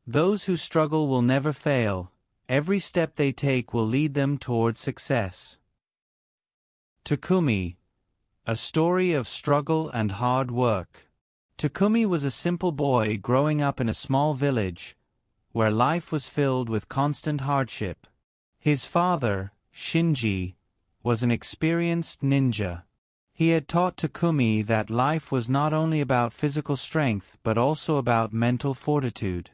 Those who struggle will never fail. Every step they take will lead them toward success. Takumi, a story of struggle and hard work. Takumi was a simple boy growing up in a small village, where life was filled with constant hardship. His father, Shinji, was an experienced ninja. He had taught Takumi that life was not only about physical strength but also about mental fortitude.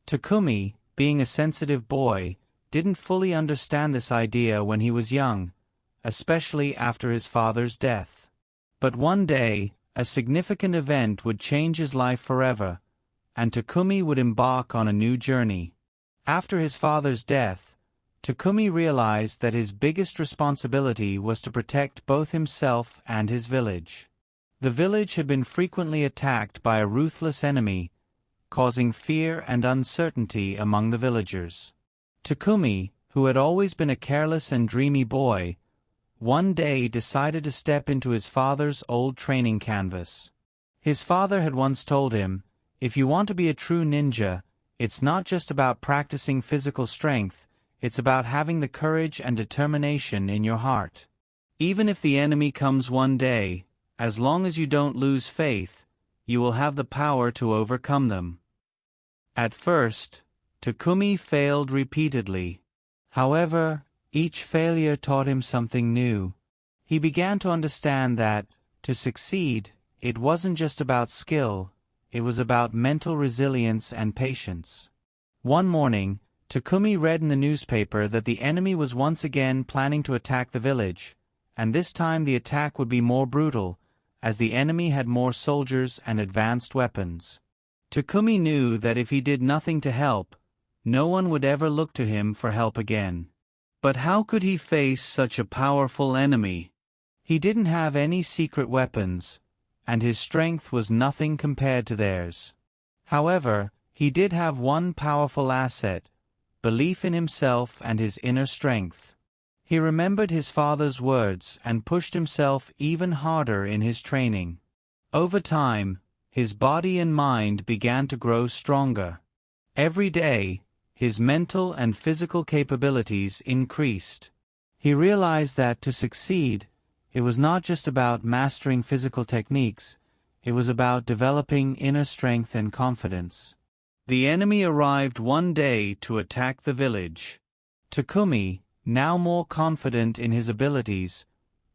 Takumi, being a sensitive boy, didn't fully understand this idea when he was young, especially after his father's death. But one day, a significant event would change his life forever, and Takumi would embark on a new journey. After his father's death, Takumi realized that his biggest responsibility was to protect both himself and his village. The village had been frequently attacked by a ruthless enemy, causing fear and uncertainty among the villagers. Takumi, who had always been a careless and dreamy boy, one day decided to step into his father's old training canvas. His father had once told him, "If you want to be a true ninja, it's not just about practicing physical strength, it's about having the courage and determination in your heart. Even if the enemy comes one day, as long as you don't lose faith, you will have the power to overcome them." At first, Takumi failed repeatedly. However, each failure taught him something new. He began to understand that, to succeed, it wasn't just about skill, it was about mental resilience and patience. One morning, Takumi read in the newspaper that the enemy was once again planning to attack the village, and this time the attack would be more brutal, as the enemy had more soldiers and advanced weapons. Takumi knew that if he did nothing to help, no one would ever look to him for help again. But how could he face such a powerful enemy? He didn't have any secret weapons, and his strength was nothing compared to theirs. However, he did have one powerful asset: belief in himself and his inner strength. He remembered his father's words and pushed himself even harder in his training. Over time, his body and mind began to grow stronger. Every day, his mental and physical capabilities increased. He realized that to succeed, it was not just about mastering physical techniques, it was about developing inner strength and confidence. The enemy arrived one day to attack the village. Takumi, now more confident in his abilities,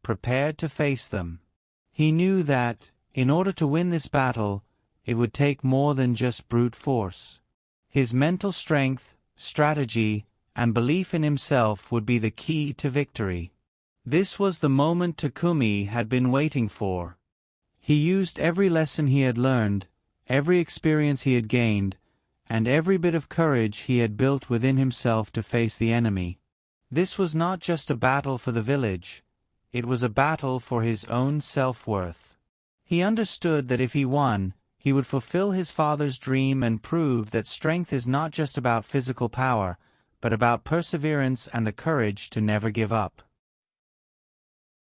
prepared to face them. He knew that, in order to win this battle, it would take more than just brute force. His mental strength, strategy, and belief in himself would be the key to victory. This was the moment Takumi had been waiting for. He used every lesson he had learned, every experience he had gained, and every bit of courage he had built within himself to face the enemy. This was not just a battle for the village, it was a battle for his own self-worth. He understood that if he won, he would fulfill his father's dream and prove that strength is not just about physical power, but about perseverance and the courage to never give up.